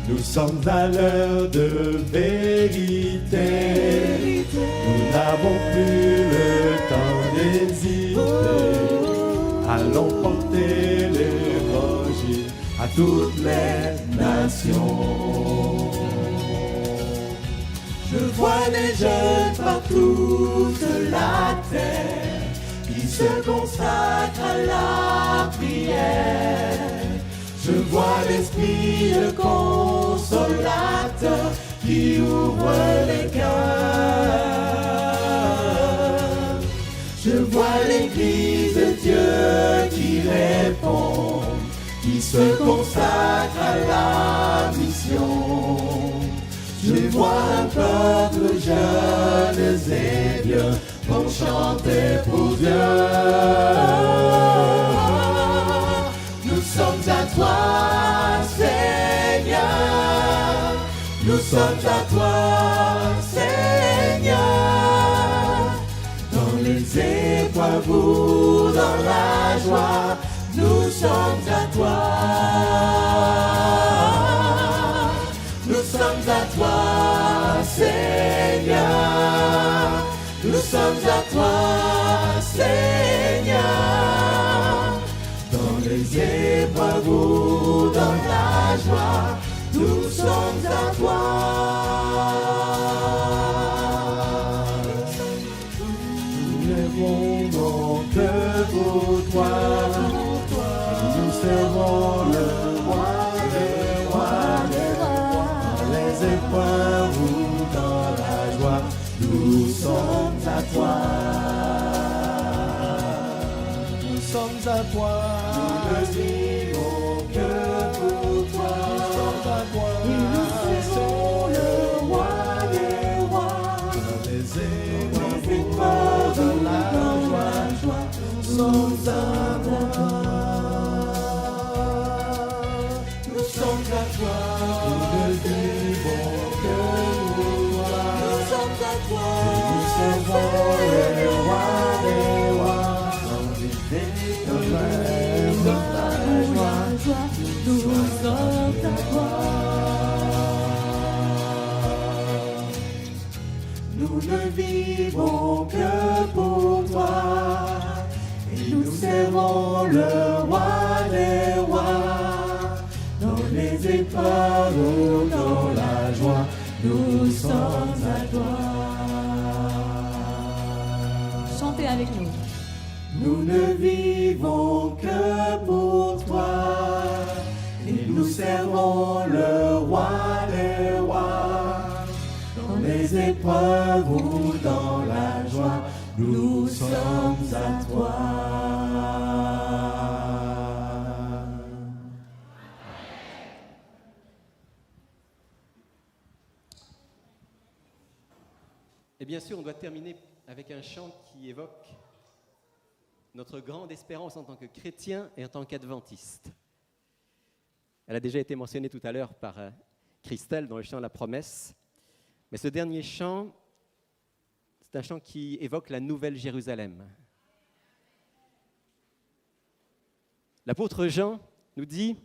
Speaker 7: Nous sommes à l'heure de vérité. Nous n'avons plus le temps d'hésiter. Allons porter l'évangile à toutes les nations. Je vois les jeunes partout sur la terre qui se consacrent à la prière. Je vois l'Esprit, le consolateur qui ouvre les cœurs. Je vois l'Église de Dieu qui répond, qui se consacre à la mission. Je vois un peuple jeune et vieux vont chanter pour Dieu. Nous sommes à toi, Seigneur. Nous sommes à toi, Seigneur. Dans les épreuves ou dans la joie, nous sommes à toi. Nous sommes à toi, Seigneur. Nous sommes à toi, Seigneur. Dans les épreuves ou dans la joie, nous sommes à toi. Nous lèvons nos cœurs pour toi. Nous servons le roi des rois. Dans les épreuves ou dans la joie, nous sommes à toi. Nous sommes à toi. Nous ne vivons que pour toi. Nous sommes à toi. Et nous servons le roi des rois. Dans les épreuves de la joie, nous sommes à toi. Nous sommes à toi. Nous ne vivons que pour toi. Nous sommes à toi. Et nous servons le roi des rois. Dans les épreuves de la joie, nous sommes à toi. Nous ne vivons que pour toi. Et nous servons le roi des rois. Dans les épreuves ou dans la joie, nous sommes à toi.
Speaker 4: Chantez avec nous.
Speaker 7: Nous ne vivons que pour toi. Et nous servons le roi des rois. Dans les épreuves ou dans la joie, nous sommes à toi.
Speaker 1: Et bien sûr, on doit terminer avec un chant qui évoque notre grande espérance en tant que chrétien et en tant qu'adventiste. Elle a déjà été mentionnée tout à l'heure par Christelle dans le chant La Promesse. Mais ce dernier chant, c'est un chant qui évoque la Nouvelle Jérusalem. L'apôtre Jean nous dit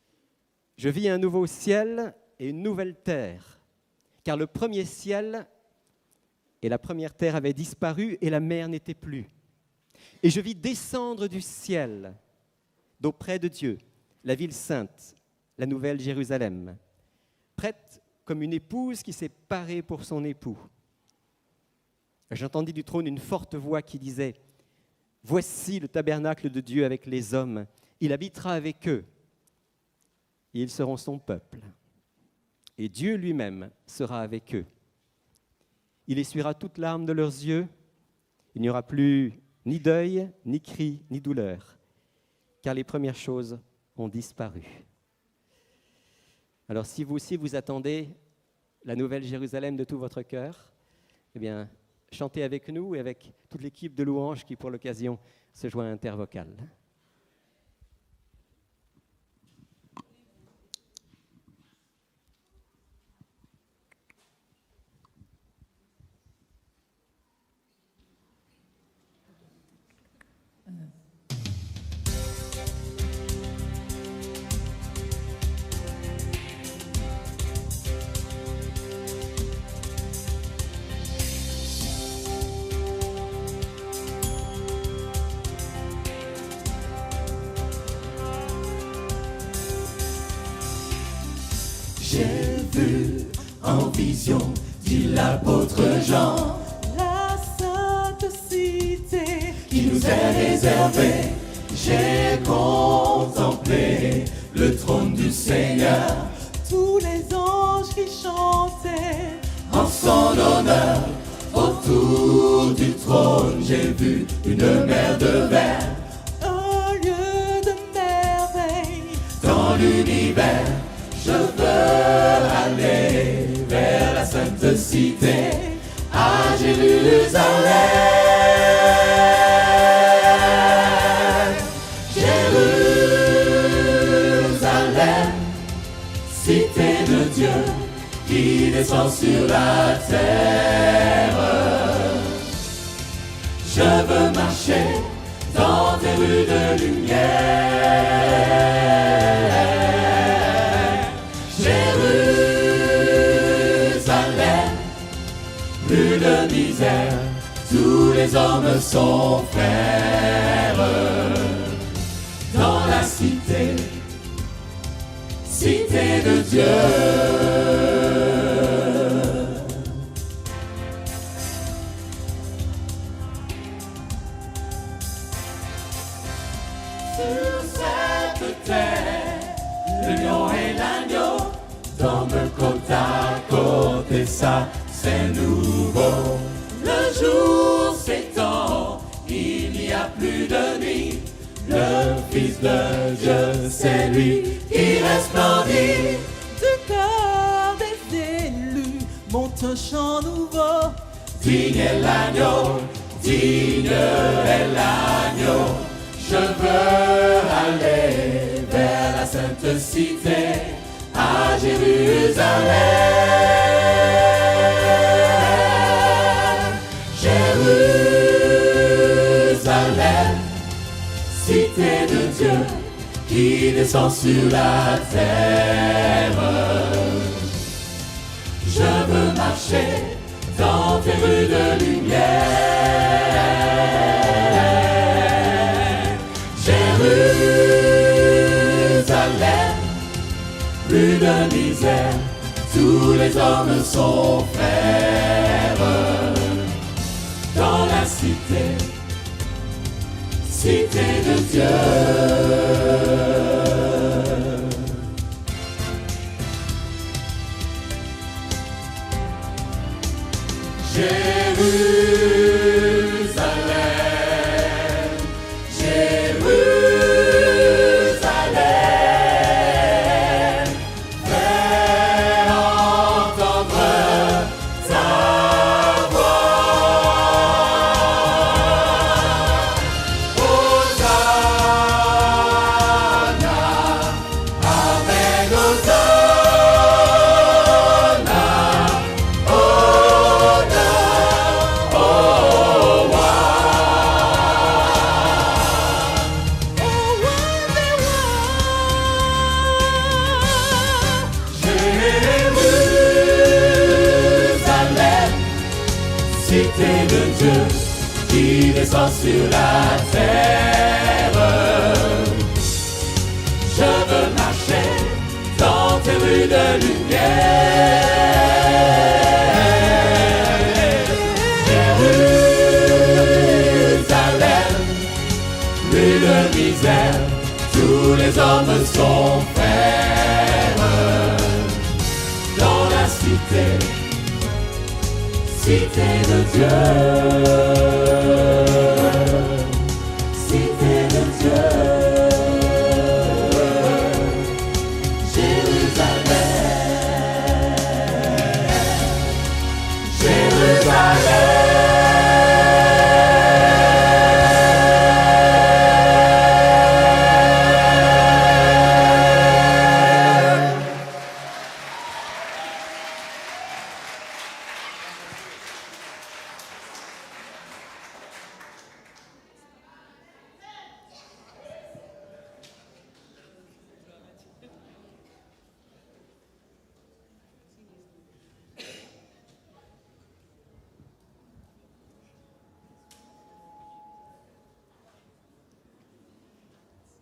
Speaker 1: « Je vis un nouveau ciel et une nouvelle terre, car le premier ciel et la première terre avaient disparu et la mer n'était plus. Et je vis descendre du ciel, d'auprès de Dieu, la ville sainte, la Nouvelle Jérusalem, prête comme une épouse qui s'est parée pour son époux. J'entendis du trône une forte voix qui disait « Voici le tabernacle de Dieu avec les hommes, il habitera avec eux, et ils seront son peuple. Et Dieu lui-même sera avec eux. Il essuiera toute larme de leurs yeux, il n'y aura plus ni deuil, ni cri, ni douleur, car les premières choses ont disparu. » Alors si vous aussi vous attendez la Nouvelle Jérusalem de tout votre cœur, eh bien, chantez avec nous et avec toute l'équipe de louanges qui, pour l'occasion, se joint à Intervocal.
Speaker 7: J'ai vu en vision, dit l'apôtre Jean,
Speaker 5: La sainte cité
Speaker 7: qui nous est réservée. J'ai contemplé le trône du Seigneur,
Speaker 5: tous les anges qui chantaient
Speaker 7: en son honneur. Autour du trône, j'ai vu une mer de verre.
Speaker 5: un lieu de merveille.
Speaker 7: Dans l'univers, je veux aller vers la sainte cité, à Jérusalem. Jérusalem, cité de Dieu, qui descend sur la terre. Je veux marcher dans tes rues de lumière. Jérusalem, plus de misère, tous les hommes sont frères. Dans la cité, cité de Dieu. Sur cette terre, le lion et l'agneau tombent côte à côte, et ça c'est nouveau. Le jour s'étend, il n'y a plus de nuit. Le Fils de Dieu, c'est lui qui resplendit.
Speaker 5: Du cœur des élus monte un chant nouveau.
Speaker 7: Digne est l'agneau, digne est l'agneau. Je veux aller vers la sainte cité, à Jérusalem. Jérusalem, cité de Dieu, qui descend sur la terre. Je veux marcher dans tes rues de lumière. Jérusalem, plus de misère, tous les hommes sont frères. Dans la cité, cité de Dieu. Jérusalem, Jérusalem, fais entendre ta voix. Hosanna, Amen, Hosanna, honneur au roi. Jérusalem, cité de Dieu qui descend sur la terre. Je veux marcher dans tes rues de lumière. Jérusalem, rue de misère, tous les hommes sont frères. Dans la cité, cité de Dieu, cité de Dieu. Jérusalem, Jérusalem.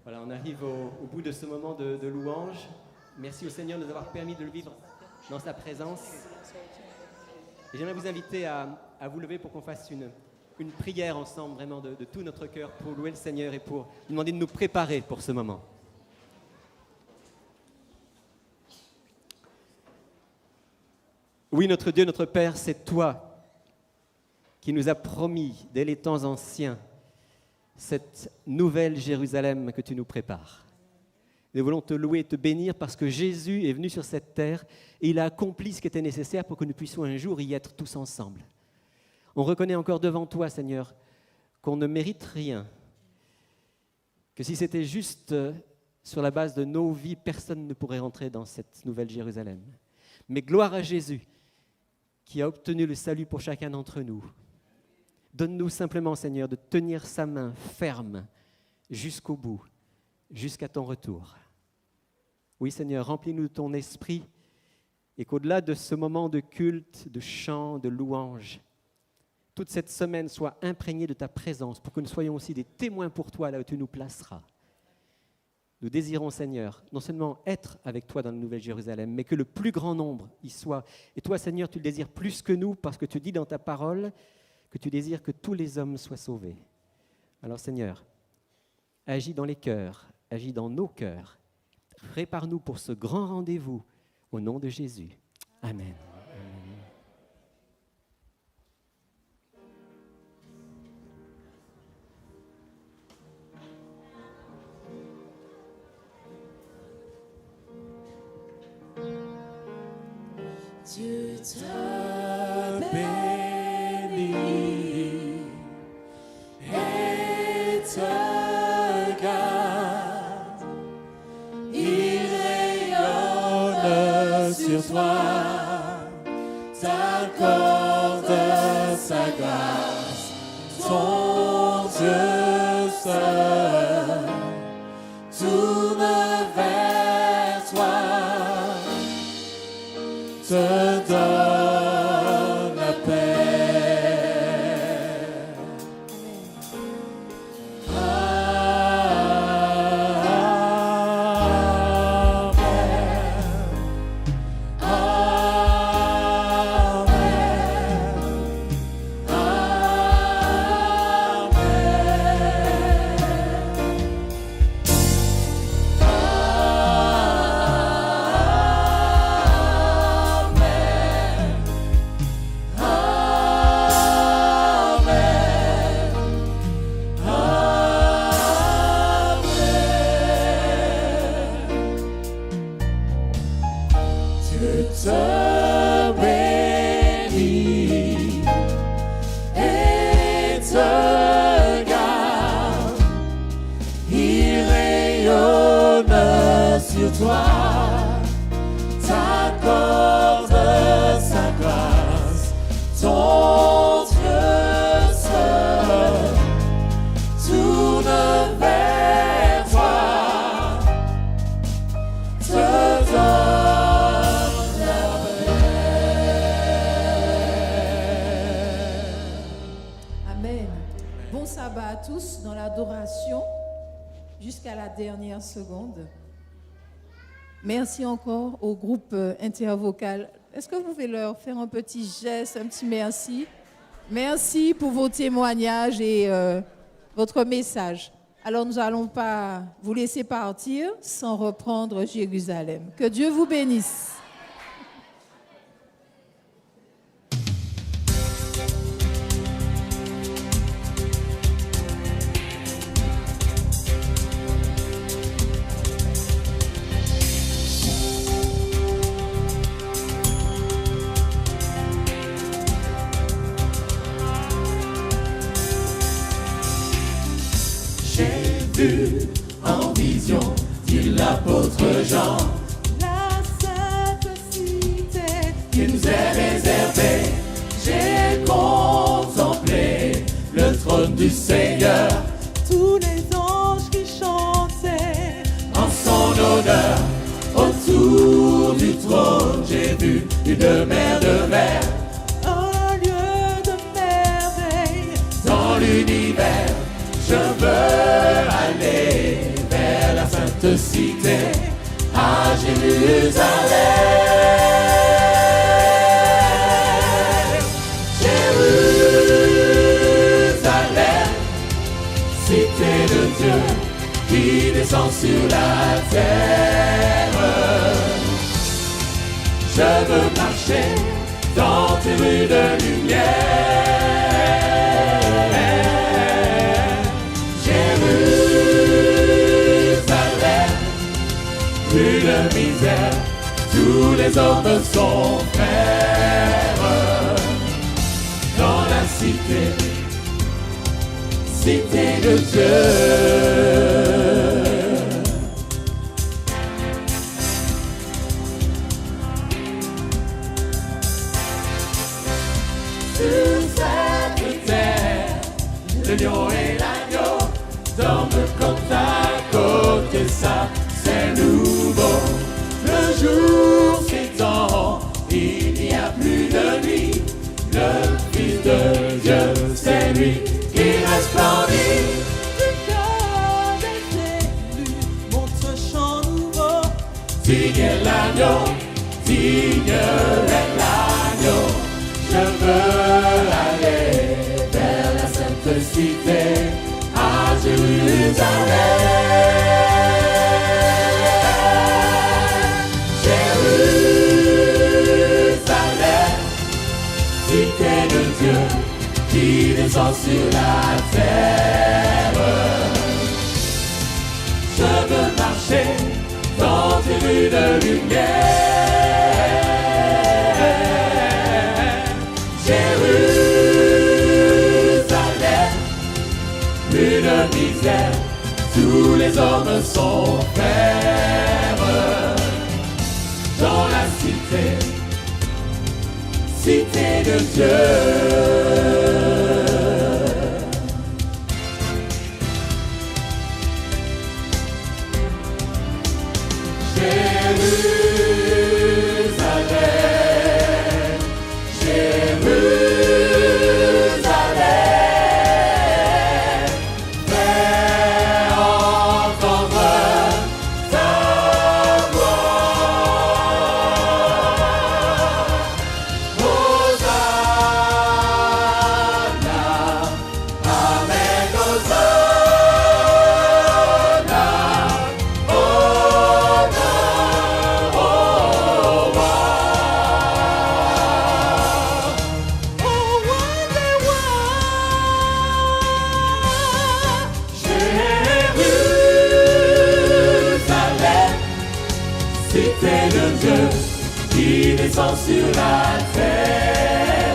Speaker 1: Voilà, on arrive au bout de ce moment de louange. Merci au Seigneur de nous avoir permis de le vivre dans sa présence. Et j'aimerais vous inviter à vous lever pour qu'on fasse une prière ensemble, vraiment de tout notre cœur, pour louer le Seigneur et pour lui demander de nous préparer pour ce moment. Oui, notre Dieu, notre Père, c'est toi qui nous as promis dès les temps anciens cette nouvelle Jérusalem que tu nous prépares. Nous voulons te louer et te bénir parce que Jésus est venu sur cette terre et il a accompli ce qui était nécessaire pour que nous puissions un jour y être tous ensemble. On reconnaît encore devant toi, Seigneur, qu'on ne mérite rien, que si c'était juste sur la base de nos vies, personne ne pourrait rentrer dans cette nouvelle Jérusalem. Mais gloire à Jésus qui a obtenu le salut pour chacun d'entre nous. Donne-nous simplement, Seigneur, de tenir sa main ferme jusqu'au bout, jusqu'à ton retour. Oui, Seigneur, remplis-nous de ton esprit et qu'au-delà de ce moment de culte, de chant, de louange, toute cette semaine soit imprégnée de ta présence pour que nous soyons aussi des témoins pour toi là où tu nous placeras. Nous désirons, Seigneur, non seulement être avec toi dans la Nouvelle Jérusalem, mais que le plus grand nombre y soit. Et toi, Seigneur, tu le désires plus que nous parce que tu dis dans ta parole que tu désires que tous les hommes soient sauvés. Alors, Seigneur, agis dans les cœurs, agis dans nos cœurs. Prépare-nous pour ce grand rendez-vous au nom de Jésus. Amen.
Speaker 7: Dieu te bénit et te garde. Il rayonne sur toi, t'accorde sa grâce, ton Dieu seul tourne vers toi. Te donne la paix. Amen. Amen.
Speaker 2: bénit et te garde. Il rayonne sur toi, t'accorde sa grâce, ton Dieu se tourne vers toi, te donne la paix.
Speaker 8: Amen. Bon sabbat à tous dans l'adoration jusqu'à la dernière seconde. Merci encore au groupe intervocal. Est-ce que vous pouvez leur faire un petit geste, un petit merci? Merci pour vos témoignages et votre message. Alors nous n'allons pas vous laisser partir sans reprendre Jérusalem. Que Dieu vous bénisse.
Speaker 2: En vision, dit l'apôtre Jean,
Speaker 5: La sainte cité
Speaker 2: qui nous est réservée. J'ai contemplé le trône du Seigneur,
Speaker 5: tous les anges qui chantaient
Speaker 2: en son honneur. Autour du trône, j'ai vu une mer de verre.
Speaker 5: un lieu de merveille.
Speaker 2: Dans l'univers, je veux aller vers la sainte cité, à Jérusalem. Jérusalem, cité de Dieu qui descend sur la terre. Je veux marcher dans tes rues de lumière. Jérusalem, plus de misère, tous les hommes sont frères. Dans la cité, cité de Dieu. Sur cette terre, le lion et l'agneau dorment côte à côte, et ça c'est nouveau. Le jour s'étend, il n'y a plus de nuit. Le Fils de Dieu, c'est lui qui resplendit.
Speaker 5: Du cœur des élus monte un chant nouveau.
Speaker 2: Digne est l'agneau, digne est l'agneau. Je veux aller vers la sainte cité, à Jérusalem. Jérusalem, cité de Dieu qui descend sur la terre. Je veux marcher dans tes rues de lumière. Jérusalem, plus de misère, tous les hommes sont frères. Dans la cité, cité de Dieu. Jérusalem, Jérusalem, fais entendre ta voix. Hosanna, Amen, Hosanna, honneur au roi.
Speaker 5: Oh, roi des rois.
Speaker 2: Jérusalem, cité de Dieu qui descend sur la terre.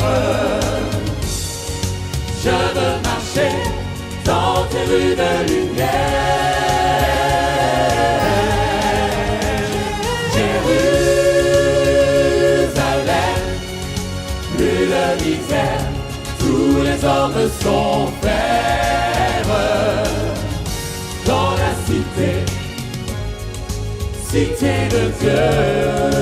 Speaker 7: de misère, tous les hommes sont frères. Dans la cité, cité de Dieu.